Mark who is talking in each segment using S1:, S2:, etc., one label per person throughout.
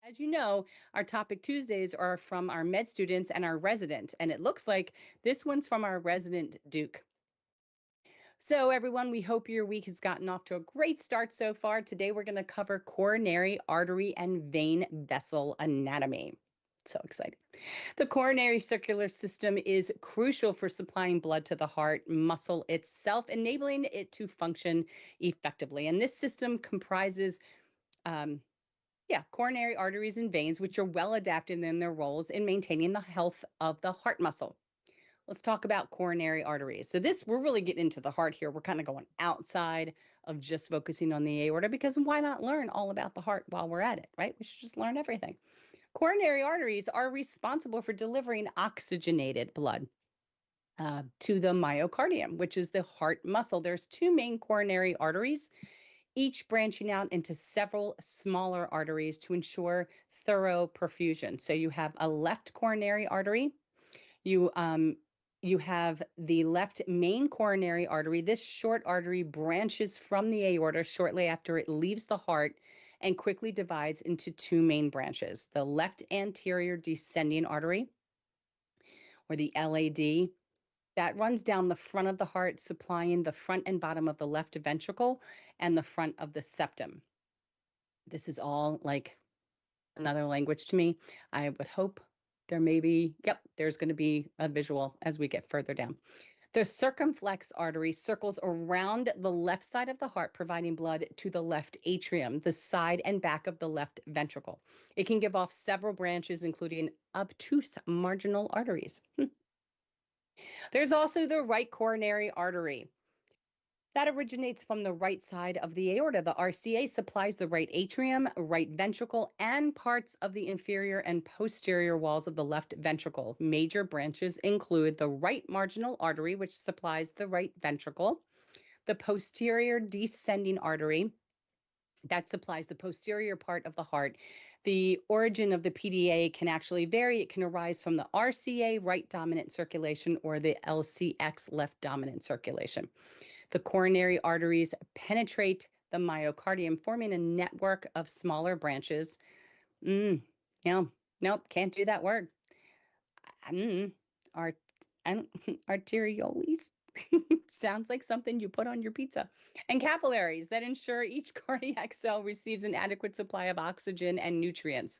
S1: As you know, our topic Tuesdays are from our med students and our resident, and it looks like this one's from our resident Duke. So, everyone, we hope your week has gotten off to a great start so far. Today, we're going to cover coronary artery and vein vessel anatomy. So excited. The coronary circular system is crucial for supplying blood to the heart muscle itself, enabling it to function effectively. And this system comprises um, coronary arteries and veins, which are well adapted in their roles in maintaining the health of the heart muscle. Let's talk about coronary arteries. So we're really getting into the heart here. We're kind of going outside of just focusing on the aorta because why not learn all about the heart while we're at it, right? We should just learn everything. Coronary arteries are responsible for delivering oxygenated blood to the myocardium, which is the heart muscle. There's two main coronary arteries, each branching out into several smaller arteries to ensure thorough perfusion. So you have a left coronary artery. You have the left main coronary artery. This short artery branches from the aorta shortly after it leaves the heart and quickly divides into two main branches, the left anterior descending artery, or the LAD, that runs down the front of the heart, supplying the front and bottom of the left ventricle and the front of the septum. This is all like another language to me. I would hope there's going to be a visual as we get further down. The circumflex artery circles around the left side of the heart, providing blood to the left atrium, the side and back of the left ventricle. It can give off several branches, including obtuse marginal arteries. There's also the right coronary artery. That originates from the right side of the aorta. The RCA supplies the right atrium, right ventricle, and parts of the inferior and posterior walls of the left ventricle. Major branches include the right marginal artery, which supplies the right ventricle, the posterior descending artery, that supplies the posterior part of the heart. The origin of the PDA can actually vary. It can arise from the RCA, right dominant circulation, or the LCX, left dominant circulation. The coronary arteries penetrate the myocardium, forming a network of smaller branches. Nope, can't do that word. Art, arterioles. Sounds like something you put on your pizza. And capillaries that ensure each cardiac cell receives an adequate supply of oxygen and nutrients.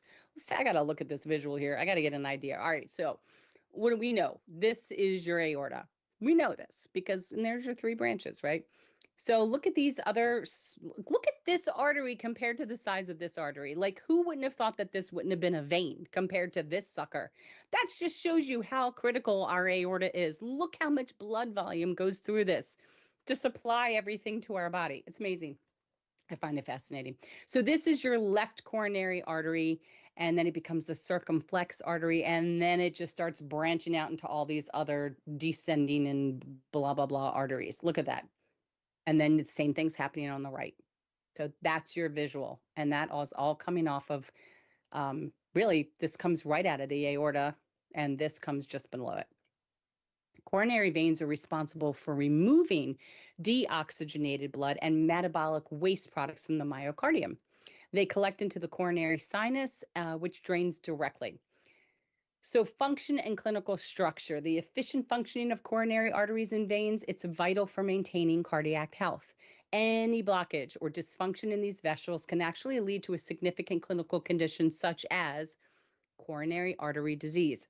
S1: I got to look at this visual here. I got to get an idea. All right, so what do we know? This is your aorta. We know this because there's your three branches, right? So look at this artery compared to the size of this artery. Like, who wouldn't have thought that this wouldn't have been a vein compared to this sucker? That just shows you how critical our aorta is. Look how much blood volume goes through this to supply everything to our body. It's amazing. I find it fascinating. So this is your left coronary artery, and then it becomes the circumflex artery, and then it just starts branching out into all these other descending and blah, blah, blah arteries. Look at that. And then the same thing's happening on the right. So that's your visual. And that is all coming off of, really, this comes right out of the aorta, and this comes just below it. Coronary veins are responsible for removing deoxygenated blood and metabolic waste products from the myocardium. They collect into the coronary sinus, which drains directly. So function and clinical structure, the efficient functioning of coronary arteries and veins, it's vital for maintaining cardiac health. Any blockage or dysfunction in these vessels can actually lead to a significant clinical condition such as coronary artery disease.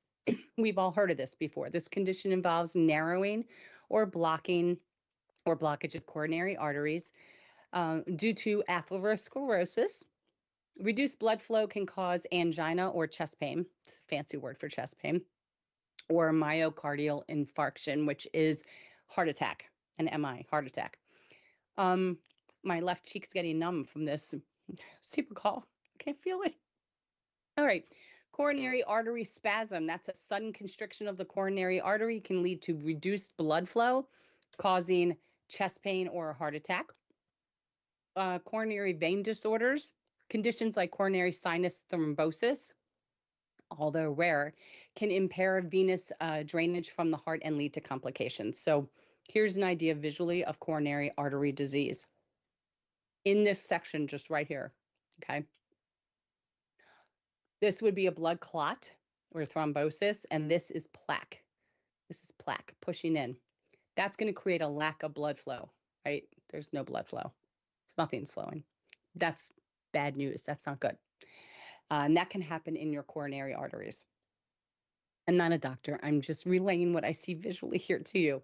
S1: We've all heard of this before. This condition involves narrowing or blocking or blockage of coronary arteries due to atherosclerosis. Reduced blood flow can cause angina or chest pain. It's a fancy word for chest pain. Or myocardial infarction, which is heart attack, an MI, heart attack. My left cheek's getting numb from this. Super call. I can't feel it. All right. Coronary artery spasm. That's a sudden constriction of the coronary artery, can lead to reduced blood flow, causing chest pain or a heart attack. Coronary vein disorders. Conditions like coronary sinus thrombosis, although rare, can impair venous drainage from the heart and lead to complications. So here's an idea visually of coronary artery disease in this section just right here, okay? This would be a blood clot or thrombosis, and this is plaque. This is plaque pushing in. That's going to create a lack of blood flow, right? There's no blood flow. Nothing's flowing. That's bad news. That's not good. And that can happen in your coronary arteries. I'm not a doctor. I'm just relaying what I see visually here to you.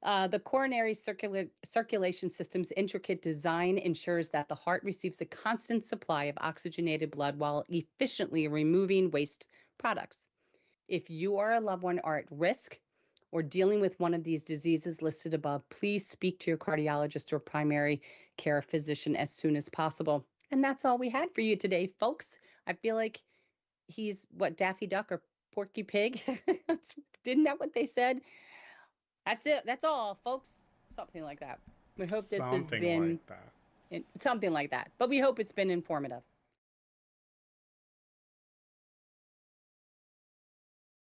S1: The coronary circulation system's intricate design ensures that the heart receives a constant supply of oxygenated blood while efficiently removing waste products. If you or a loved one are at risk or dealing with one of these diseases listed above, please speak to your cardiologist or primary care physician as soon as possible. And that's all we had for you today, folks. I feel like he's what, Daffy Duck or Porky Pig? Didn't that what they said? That's it. That's all, folks. Something like that. We hope this has been
S2: something like that.
S1: Something like that. But we hope it's been informative.